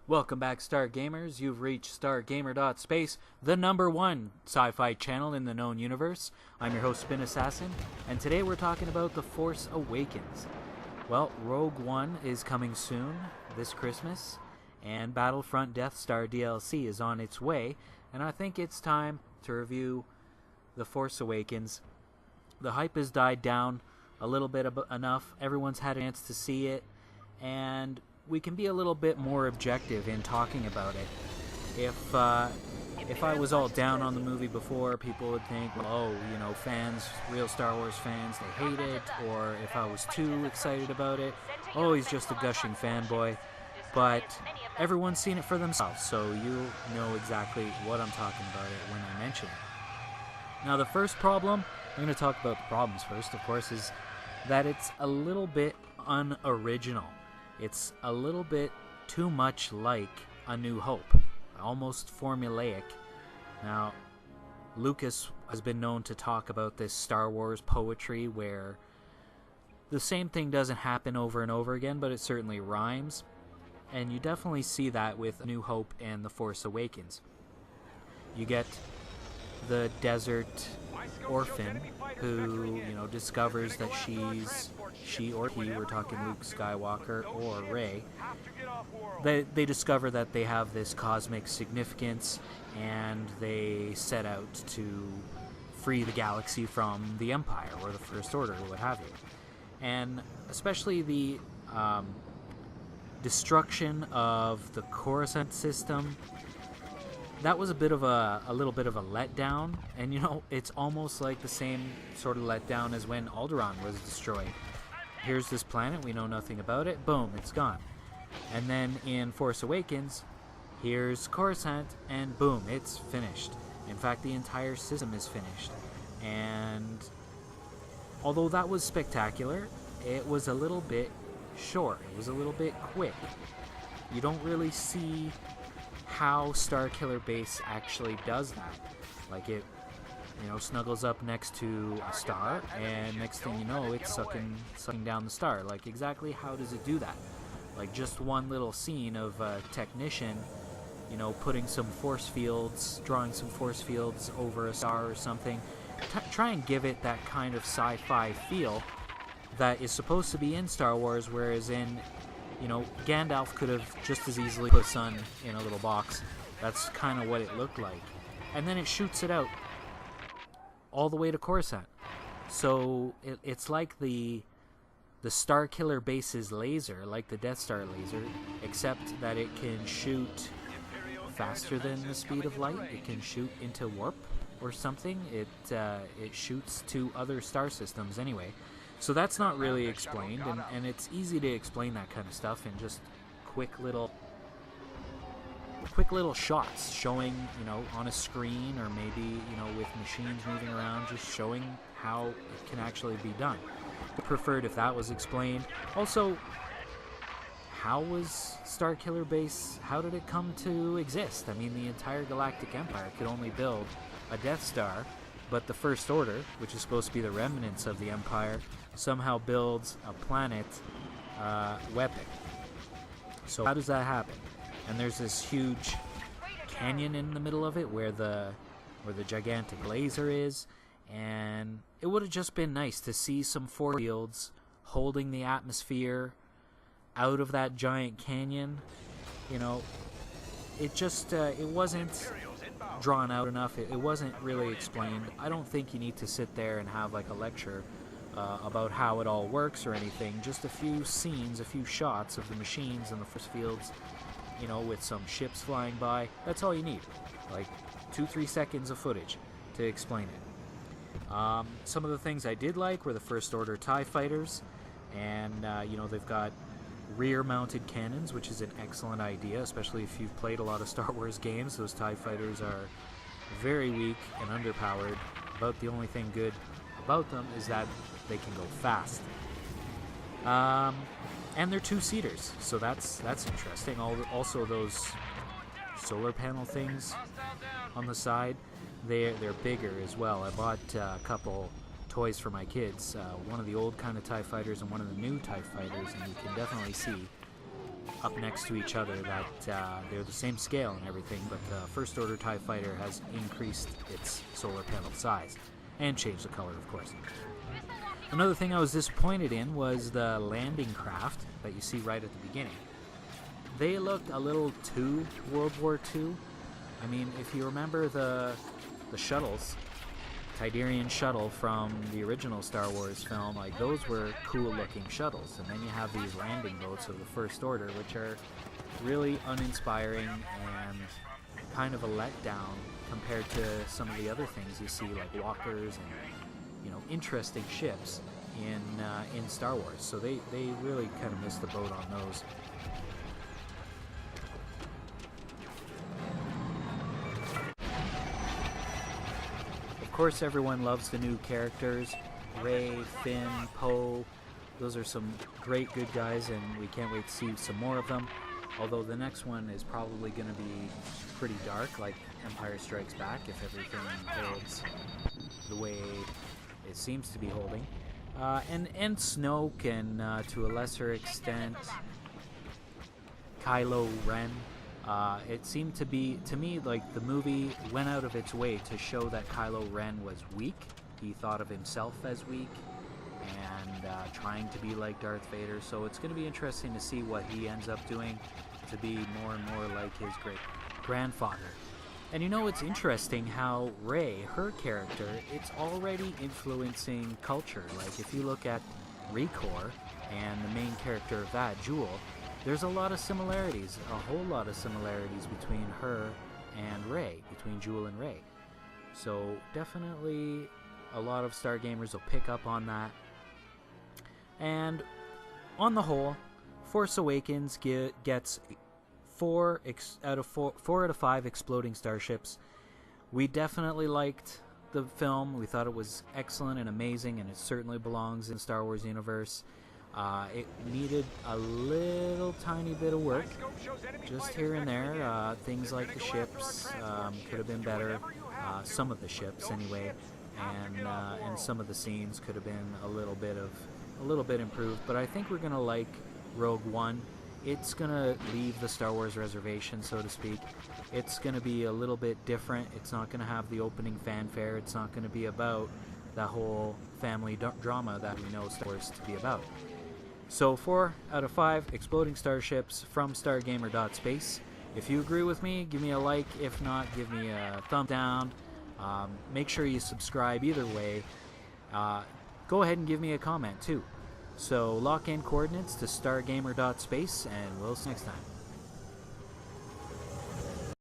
Welcome back, StarGamers. You've reached StarGamer.space, the #1 sci-fi channel in the known universe. I'm your host, Spin Assassin, and today we're talking about The Force Awakens. Well, Rogue One is coming soon, this Christmas, and Battlefront Death Star DLC is on its way, and I think it's time to review The Force Awakens. The hype has died down a little bit enough. Everyone's had a chance to see it, and we can be a little bit more objective in talking about it. If I was all down on the movie before, people would think, well, oh, you know, fans, real Star Wars fans, they hate it. Or if I was too excited about it, oh, he's just a gushing fanboy. But everyone's seen it for themselves, so you know exactly what I'm talking about it when I mention it. Now, the first problem, I'm going to talk about the problems first, of course, is that it's a little bit unoriginal. It's a little bit too much like A New Hope, almost formulaic. Now, Lucas has been known to talk about this Star Wars poetry where the same thing doesn't happen over and over again, but it certainly rhymes. And you definitely see that with A New Hope and The Force Awakens. You get the desert orphan who, you know, discovers that she or he, we're talking Luke Skywalker or Rey, they discover that they have this cosmic significance, and they set out to free the galaxy from the Empire or the First Order or what have you. And especially the destruction of the Coruscant system, that was a little bit of a letdown, and you know, it's almost like the same sort of letdown as when Alderaan was destroyed. Here's this planet, we know nothing about it, boom, it's gone. And then in Force Awakens, here's Coruscant, and boom, it's finished. In fact, the entire system is finished. And although that was spectacular, it was a little bit short, it was a little bit quick. You don't really see how Starkiller Base actually does that. Like, it, you know, snuggles up next to a star, and next thing you know, it's sucking down the star. Like, exactly how does it do that? Like, just one little scene of a technician, you know, putting some force fields, drawing some force fields over a star or something. Try and give it that kind of sci-fi feel that is supposed to be in Star Wars, whereas in, you know, Gandalf could have just as easily put sun in a little box. That's kind of what it looked like. And then it shoots it out all the way to Coruscant. So it's like the Starkiller Base's laser, like the Death Star laser, except that it can shoot faster than the speed of light. It can shoot into warp or something. It shoots to other star systems anyway. So that's not really explained, and it's easy to explain that kind of stuff in just quick little shots showing, you know, on a screen, or maybe, you know, with machines moving around, just showing how it can actually be done. I preferred if that was explained. Also, how was Starkiller Base, how did it come to exist? I mean, the entire Galactic Empire could only build a Death Star, but the First Order, which is supposed to be the remnants of the Empire, somehow builds a planet weapon. So how does that happen? And there's this huge canyon in the middle of it where the gigantic laser is, and it would have just been nice to see some force fields holding the atmosphere out of that giant canyon. You know, it just it wasn't drawn out enough. It wasn't really explained. I don't think you need to sit there and have like a lecture about how it all works or anything. Just a few scenes, a few shots of the machines and the force fields, you know, with some ships flying by. That's all you need. Like 2-3 seconds of footage to explain it. Some of the things I did like were the First Order TIE fighters, and you know, they've got rear-mounted cannons, which is an excellent idea, especially if you've played a lot of Star Wars games. Those TIE fighters are very weak and underpowered. About the only thing good about them is that they can go fast. And they're two-seaters, so that's interesting. Also, those solar panel things on the side, they're bigger as well. I bought a couple toys for my kids, one of the old kind of TIE fighters and one of the new TIE fighters, and you can definitely see up next to each other, that they're the same scale and everything, but the First Order TIE Fighter has increased its solar panel size and changed the color, of course. Another thing I was disappointed in was the landing craft that you see right at the beginning. They looked a little too World War II. I mean, if you remember the shuttles, Tidarian shuttle from the original Star Wars film, like those were cool looking shuttles, and then you have these landing boats of the First Order, which are really uninspiring and kind of a letdown compared to some of the other things you see, like walkers and, you know, interesting ships in Star Wars. So they really kind of missed the boat on those. Of course, everyone loves the new characters, Rey, Finn, Poe. Those are some great good guys, and we can't wait to see some more of them. Although the next one is probably going to be pretty dark, like Empire Strikes Back, if everything holds the way it seems to be holding. And Snoke, and to a lesser extent, Kylo Ren. It seemed to be, to me, like the movie went out of its way to show that Kylo Ren was weak. He thought of himself as weak and trying to be like Darth Vader. So it's going to be interesting to see what he ends up doing to be more and more like his great-grandfather. And you know, it's interesting how Rey, her character, it's already influencing culture. Like if you look at Recor and the main character of that, Jewel, there's a lot of similarities, a whole lot of similarities between her and Rey, between Jewel and Rey. So definitely a lot of Stargamers will pick up on that. And on the whole, Force Awakens gets 4 out of 5 exploding starships. We definitely liked the film. We thought it was excellent and amazing, and it certainly belongs in the Star Wars universe. It needed a little tiny bit of work, just here and there. Things like the ships could have been better. Some of the ships, anyway, and some of the scenes could have been a little bit improved. But I think we're gonna like Rogue One. It's gonna leave the Star Wars reservation, so to speak. It's gonna be a little bit different. It's not gonna have the opening fanfare. It's not gonna be about that whole family drama that we know Star Wars to be about. So 4 out of 5 exploding starships from STARGAMER.space. If you agree with me, give me a like. If not, give me a thumb down. Make sure you subscribe either way. Go ahead and give me a comment too. So lock in coordinates to STARGAMER.space, and we'll see you next time.